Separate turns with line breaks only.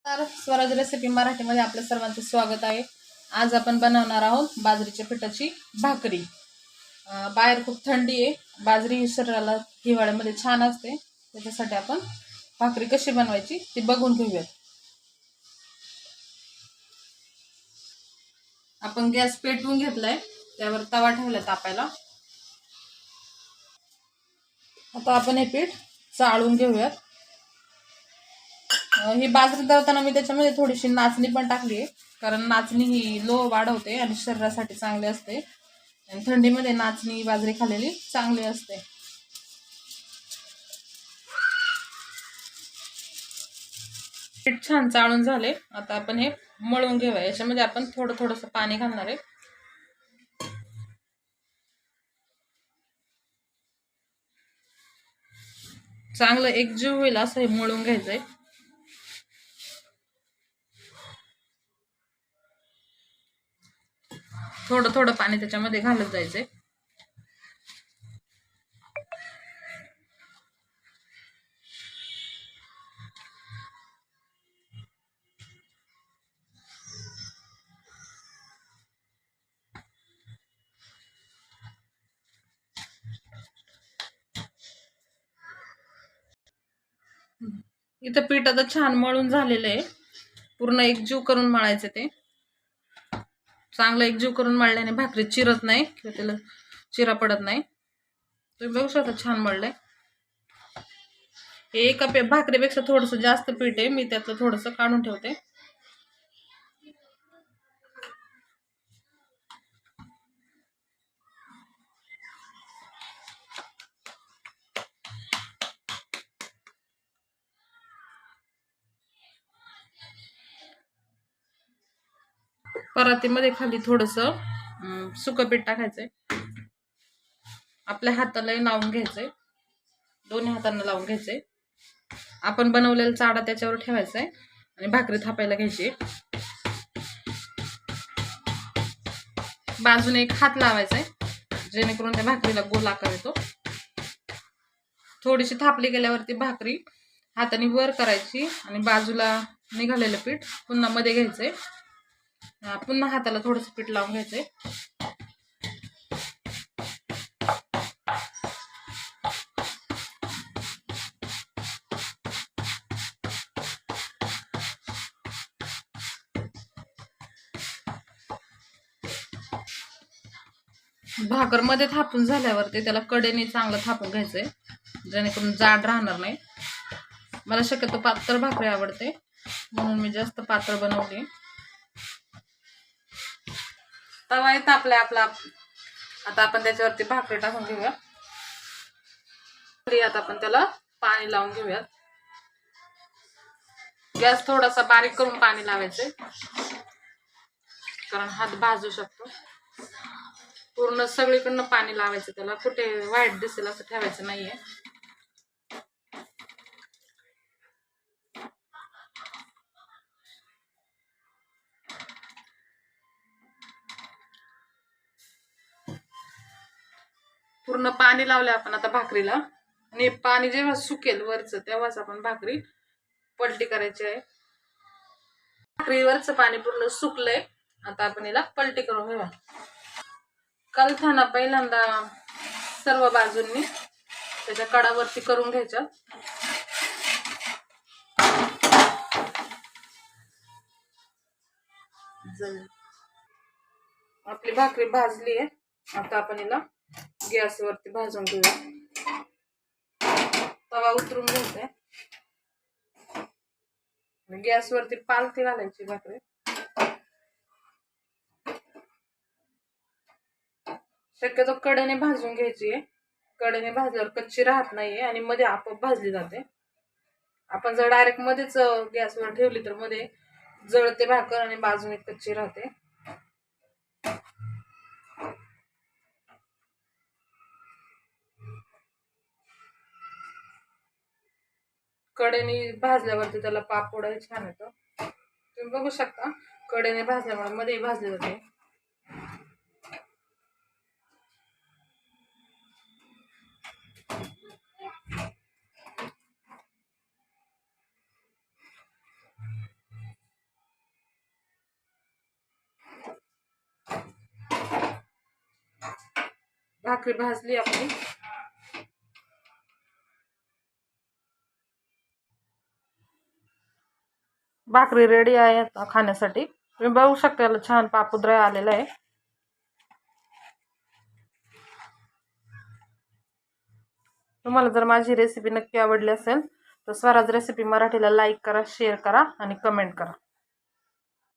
तर स्वराज रेसिपी मराठीमध्ये आपल्या सर्वांचे स्वागत आहे. आज आपण बनवणार आहोत बाजरीच्या पिठाची भाकरी. बाहेर खूप थंडी आहे. बाजरी ही शरीराला हिवाळ्यामध्ये छान असते. त्याच्यासाठी आपण भाकरी कशी बनवायची ती बघून घेऊयात. आपण गॅस पेटवून घेतलाय, त्यावर तवा ठेवला तापायला. आता आपण हे पीठ चाळून घेऊयात. ही बाजरी दळताना मी त्याच्यामध्ये थोडीशी नाचणी पण टाकली आहे, कारण नाचणी ही लोह वाढवते आणि शरीरासाठी चांगले असते. आणि थंडीमध्ये नाचणी बाजरी खाल्लेली चांगली असते. पीठ छान चाळून झाले. आता आपण हे मळून घेऊया. याच्यामध्ये आपण थोडंसं पाणी घालणार आहे. चांगलं एकजीव होईल असं हे मळून घ्यायचंय. थोडं पाणी त्याच्यामध्ये घालत जायचंय. इथं पीठ आता छान मळून झालेलं आहे. पूर्ण एकजीव करून मळायचं ते. चांगलं एकजीव करून मळल्याने भाकरी चिरत नाही किंवा त्याला चिरा पडत नाही. तुम्ही बघू शकता छान मळलंय. हे एका भाकरीपेक्षा थोडंसं जास्त पीठ आहे. मी त्यातलं थोडंसं काढून ठेवते. परातीमध्ये खाली थोडंसं सुकं पीठ टाकायचंय. आपल्या हाताला लावून घ्यायचंय. दोन्ही हातांना लावून घ्यायचंय. आपण बनवलेला चाडा त्याच्यावर ठेवायचा आहे आणि भाकरी थापायला घ्यायची. बाजूने एक हात लावायचा आहे, जेणेकरून त्या भाकरीला गोल आकार येतो. थोडीशी थापली गेल्यावरती भाकरी हाताने वर करायची आणि बाजूला निघालेलं पीठ पुन्हा मध्ये घ्यायचंय. पुन्हा हाताला थोडंसं पीठ लावून घ्यायचंय. भाकर मध्ये थापून झाल्यावरती त्याला कडेने चांगलं थापून घ्यायचंय, जेणेकरून जाड राहणार नाही. मला शक्यतो पातळ भाकरी आवडते, म्हणून मी जास्त पातळ बनवली. तवा आहे तापलाय आपला. आता आपण त्याच्यावरती भाकरी टाकून घेऊया. आता आपण त्याला पाणी लावून घेऊयात. गॅस थोडासा बारीक करून पाणी लावायचंय, कारण हात भाजू शकतो. पूर्ण सगळीकडनं पाणी लावायचं त्याला. कुठे व्हाईट दिसेल असं ठेवायचं नाहीये. पूर्ण पाणी लावलं आपण आता भाकरीला, आणि पाणी जेव्हा सुकेल वरचं तेव्हाच आपण भाकरी पलटी करायची आहे. भाकरीवरचं पाणी पूर्ण सुकलंय. आता आपण याला पलटी करून घेऊया. कलथाना पहिल्यांदा सर्व बाजूंनी त्याच्या कडावरती करून घ्यायच्या. आपली भाकरी भाजली आहे. आता आपण याला गॅसवरती भाजून घेऊया. तवा उतरून घ्यायचा. गॅसवरती पालथी घालायची भाकरी. शक्यतो कडेने भाजून घ्यायची आहे. कडेने भाजल्यावर कच्ची राहत नाहीये आणि मध्ये आपोआप भाजली जाते. आपण जर डायरेक्ट मध्येच गॅसवर ठेवली तर मध्ये जळते भाकर आणि बाजूने कच्ची राहते. कडेने भाजल्यावरती त्याला पापड छान येतो. तुम्ही बघू शकता कडेने भाजल्यामुळे मध्ये भाजले जाते. भाकरी भाजली आपली. भाकरी रेडी आहे आता खाण्यासाठी. तुम्ही बघू शकता याला छान पापुद्रा आलेला आहे. तुम्हाला जर माझी रेसिपी नक्की आवडली असेल तर स्वराज रेसिपी मराठीला लाईक करा, शेअर करा आणि कमेंट करा.